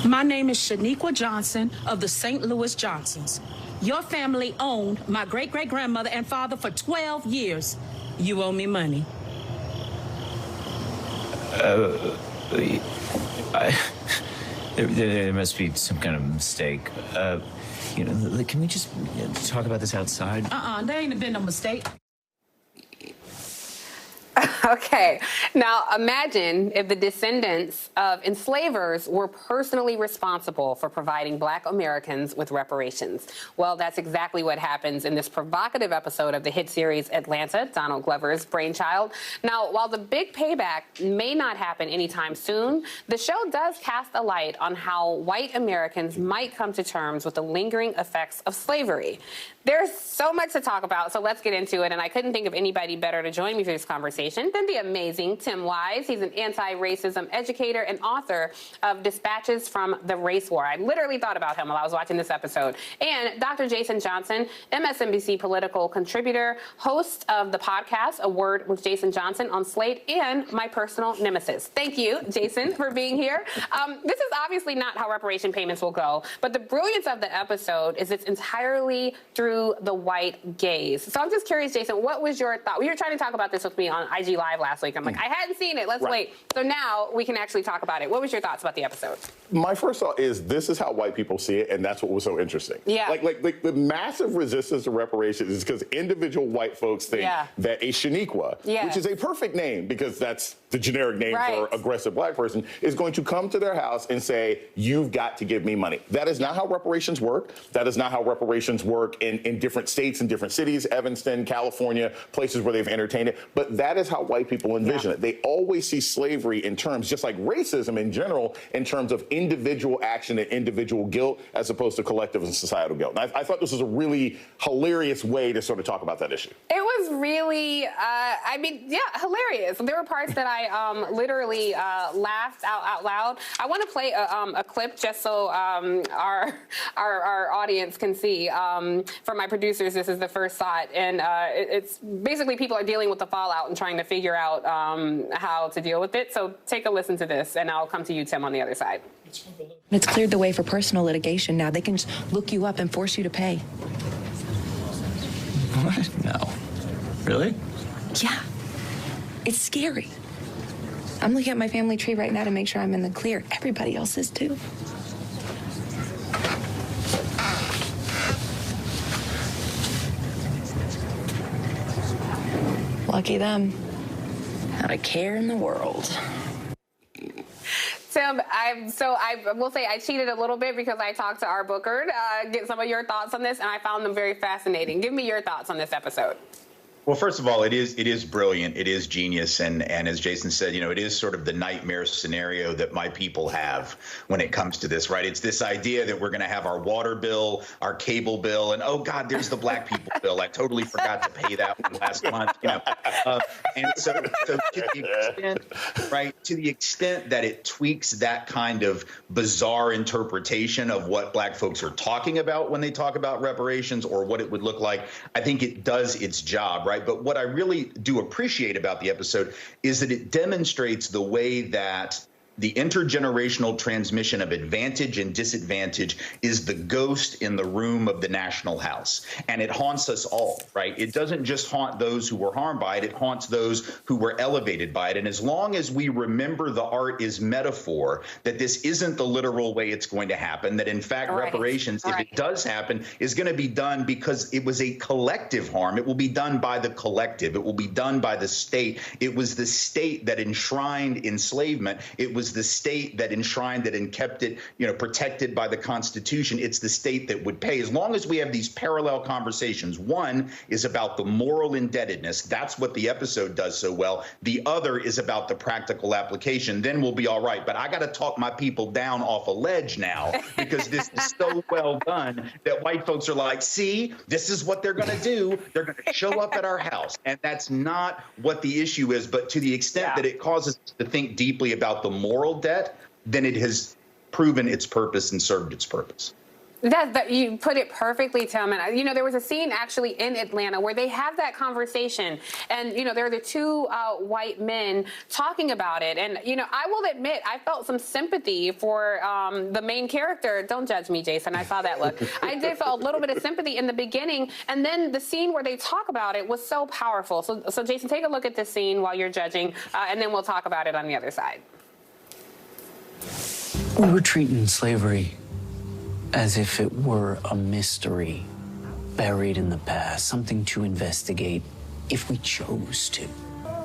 My name is Shaniqua Johnson of the St. Louis Johnsons. Your family owned my great-great-grandmother and father for 12 years. You owe me money. There must be some kind of mistake. Can we just talk about this outside? There ain't been no mistake. Okay, now imagine if the descendants of enslavers were personally responsible for providing Black Americans with reparations. Well, that's exactly what happens in this provocative episode of the hit series Atlanta, Donald Glover's brainchild. Now, while the big payback may not happen anytime soon, the show does cast a light on how white Americans might come to terms with the lingering effects of slavery. There's so much to talk about, so let's get into it. And I couldn't think of anybody better to join me for this conversation than the amazing Tim Wise. He's an anti-racism educator and author of Dispatches from the Race War. I literally thought about him while I was watching this episode. And Dr. Jason Johnson, MSNBC political contributor, host of the podcast, A Word with Jason Johnson on Slate, and my personal nemesis. Thank you, Jason, for being here. This is obviously not how reparation payments will go, but the brilliance of the episode is it's entirely through the white gaze. So I'm just curious, Jason, what was your thought? You were trying to talk about this with me on IG Live last week. I'm like, I hadn't seen it. Let's wait. So now we can actually talk about it. What was your thoughts about the episode? My first thought is this is how white people see it, and that's what was so interesting. Yeah. Like the massive resistance to reparations is because individual white folks think that a Shaniqua, which is a perfect name because that's the generic name for aggressive Black person, is going to come to their house and say, you've got to give me money. That is not how reparations work. That is not how reparations work in different states and different cities, Evanston, California, places where they've entertained it. But that is how white people envision it. They always see slavery in terms, just like racism in general, in terms of individual action and individual guilt as opposed to collective and societal guilt. And I thought this was a really hilarious way to sort of talk about that issue. It was really, hilarious. There were parts that I literally laughed out loud. I want to play a clip just so our audience can see. For my producers, this is the first thought, and it's basically people are dealing with the fallout and trying to figure out how to deal with it. So take a listen to this, and I'll come to you, Tim, on the other side. It's cleared the way for personal litigation now. They can just look you up and force you to pay. What? No. Really? Yeah. It's scary. I'm looking at my family tree right now to make sure I'm in the clear. Everybody else is too. Lucky them. Not a care in the world. Tim, I will say I cheated a little bit because I talked to our booker to get some of your thoughts on this, and I found them very fascinating. Give me your thoughts on this episode. Well, first of all, it is brilliant. It is genius. And as Jason said, it is sort of the nightmare scenario that my people have when it comes to this, right? It's this idea that we're going to have our water bill, our cable bill, and oh, God, there's the Black people bill. I totally forgot to pay that one last month, And so to the extent, right, to the extent that it tweaks that kind of bizarre interpretation of what Black folks are talking about when they talk about reparations or what it would look like, I think it does its job, right? But what I really do appreciate about the episode is that it demonstrates the way that the intergenerational transmission of advantage and disadvantage is the ghost in the room of the national house. And it haunts us all, right? It doesn't just haunt those who were harmed by it. It haunts those who were elevated by it. And as long as we remember the art is metaphor, that this isn't the literal way it's going to happen, that in fact, reparations, if it does happen, is going to be done because it was a collective harm. It will be done by the collective. It will be done by the state. It was the state that enshrined enslavement. It was the state that enshrined it and kept it, protected by the Constitution. It's the state that would pay. As long as we have these parallel conversations, one is about the moral indebtedness. That's what the episode does so well. The other is about the practical application. Then we'll be all right. But I got to talk my people down off a ledge now because this is so well done that white folks are like, see, this is what they're going to do. They're going to show up at our house. And that's not what the issue is. But to the extent that it causes us to think deeply about the moral debt, then it has proven its purpose and served its purpose. That you put it perfectly, Tim. And you know, there was a scene actually in Atlanta where they have that conversation, and you know, there are the two white men talking about it. And you know, I will admit, I felt some sympathy for the main character. Don't judge me, Jason. I saw that look. I did feel a little bit of sympathy in the beginning, and then the scene where they talk about it was so powerful. So Jason, take a look at this scene while you're judging, and then we'll talk about it on the other side. We were treating slavery as if it were a mystery buried in the past, something to investigate if we chose to.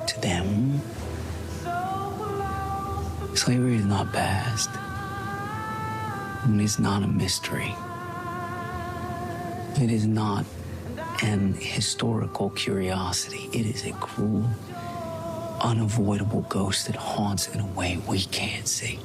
To them, slavery is not past, and it's not a mystery. It is not an historical curiosity. It is a cruel, unavoidable ghost that haunts in a way we can't see.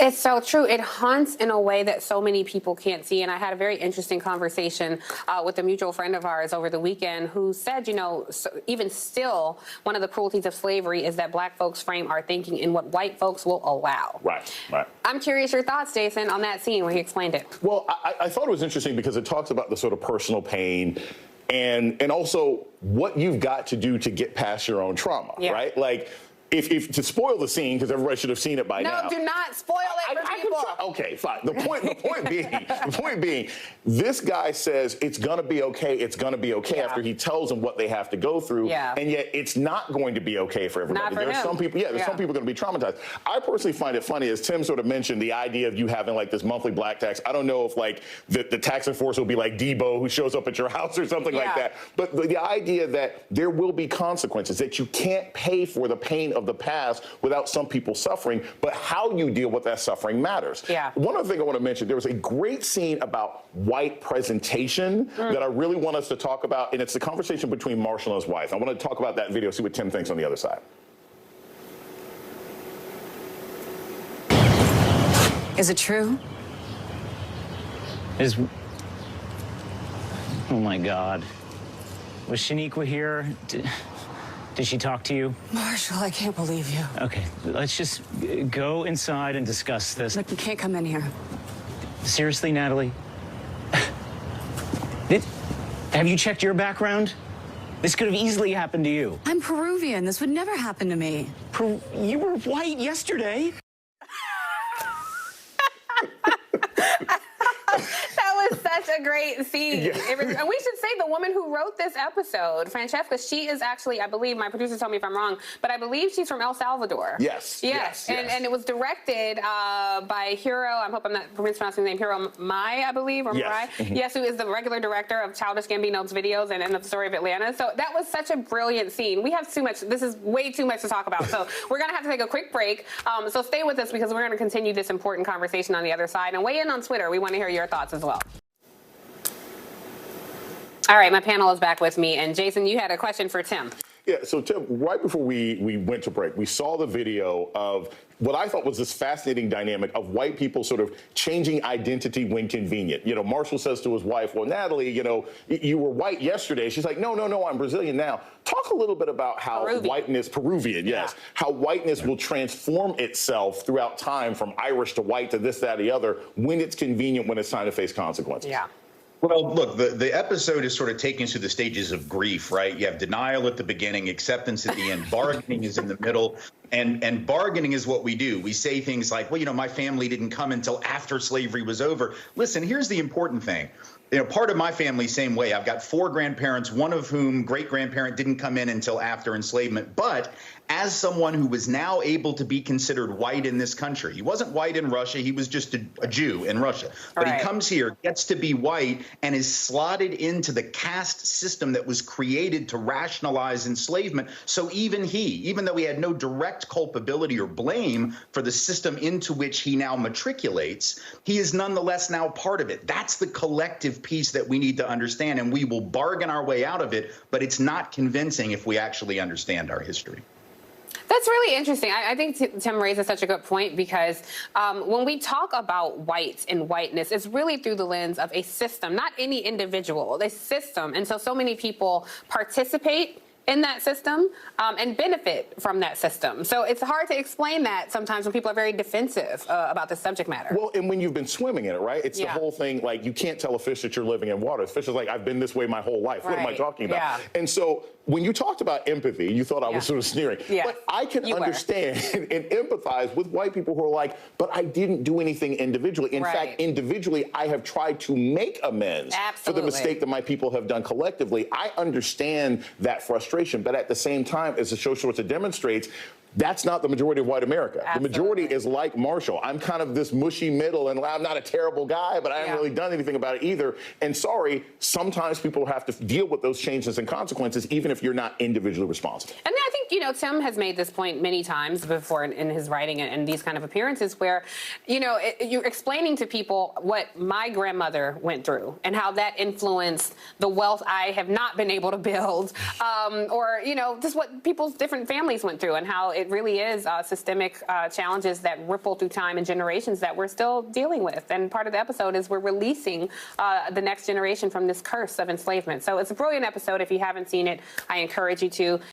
It's so true. It haunts in a way that so many people can't see. And I had a very interesting conversation with a mutual friend of ours over the weekend who said, you know, even still, one of the cruelties of slavery is that black folks frame our thinking in what white folks will allow. Right, right. I'm curious your thoughts, Jason, on that scene where he explained it. Well, I thought it was interesting because it talks about the sort of personal pain and also what you've got to do to get past your own trauma, right? Like, if to spoil the scene, because everybody should have seen it by now. No, do not spoil it for people. Okay, fine. The point being, this guy says it's gonna be okay. It's gonna be okay after he tells them what they have to go through, and yet it's not going to be okay for everybody. There's some people, there's some people going to be traumatized. I personally find it funny, as Tim sort of mentioned, the idea of you having like this monthly black tax. I don't know if like the tax enforcer will be like Debo, who shows up at your house or something like that. But the idea that there will be consequences, that you can't pay for the pain of the past without some people suffering, but how you deal with that suffering matters. One other thing I want to mention, there was a great scene about white presentation that I really want us to talk about, and it's the conversation between Marshall and his wife. I want to talk about that video, see what Tim thinks on the other side. Is it true? Oh my God. Was Shaniqua here? Did she talk to you? Marshall, I can't believe you. Okay, let's just go inside and discuss this. Look, you can't come in here. Seriously, Natalie? Have you checked your background? This could have easily happened to you. I'm Peruvian. This would never happen to me. You were white yesterday. That was such a great scene. And we should say the woman who wrote this episode, Francesca, she is actually, I believe, my producer told me if I'm wrong, but I believe she's from El Salvador. Yes. And it was directed by Hiro, I hope I'm not mispronouncing his name, Hiro Mai, I believe, or Mai. Yes, who is the regular director of Childish Gambino's videos and End of the Story of Atlanta. So that was such a brilliant scene. We have too much, this is way too much to talk about. So we're going to have to take a quick break. So stay with us because we're going to continue this important conversation on the other side. And weigh in on Twitter. We want to hear your thoughts as well. All right, my panel is back with me. And Jason, you had a question for Tim. Yeah, so Tim, right before we went to break, we saw the video of what I thought was this fascinating dynamic of white people sort of changing identity when convenient. You know, Marshall says to his wife, well, Natalie, you know, you were white yesterday. She's like, no, I'm Brazilian now. Talk a little bit about how Peruvian, yes, how whiteness will transform itself throughout time from Irish to white to this, that, or the other when it's convenient, when it's time to face consequences. Yeah. Well, look, the episode is sort of taking us through the stages of grief, right? You have denial at the beginning, acceptance at the end, bargaining is in the middle, and bargaining is what we do. We say things like, well, you know, my family didn't come until after slavery was over. Listen, here's the important thing. You know, part of my family, same way. I've got 4 grandparents, one of whom great-grandparent didn't come in until after enslavement. But as someone who was now able to be considered white in this country, he wasn't white in Russia, he was just a Jew in Russia. But he comes here, gets to be white, and is slotted into the caste system that was created to rationalize enslavement. So even though he had no direct culpability or blame for the system into which he now matriculates, he is nonetheless now part of it. That's the collective piece that we need to understand, and we will bargain our way out of it, but it's not convincing if we actually understand our history. That's really interesting. I think Tim raises such a good point because when we talk about whites and whiteness, it's really through the lens of a system, not any individual, a system. And so many people participate in that system and benefit from that system. So it's hard to explain that sometimes when people are very defensive about the subject matter. Well, and when you've been swimming in it, right? It's the whole thing, like, you can't tell a fish that you're living in water. The fish is like, I've been this way my whole life. What am I talking about? Yeah. And so when you talked about empathy, you thought I was sort of sneering. Yeah. But I can understand and empathize with white people who are like, but I didn't do anything individually. In fact, individually, I have tried to make amends for the mistake that my people have done collectively. I understand that frustration, but at the same time, as the show sort of demonstrates, that's not the majority of white America. The majority is like Marshall. I'm kind of this mushy middle, and I'm not a terrible guy, but I haven't really done anything about it either. And sorry, sometimes people have to deal with those changes and consequences, even if you're not individually responsible. And I think, you know, Tim has made this point many times before in his writing and these kind of appearances where, you know, you're explaining to people what my grandmother went through and how that influenced the wealth I have not been able to build, or, you know, just what people's different families went through and how it really is systemic challenges that ripple through time and generations that we're still dealing with. And part of the episode is we're releasing the next generation from this curse of enslavement. So it's a brilliant episode. If you haven't seen it, I encourage you to.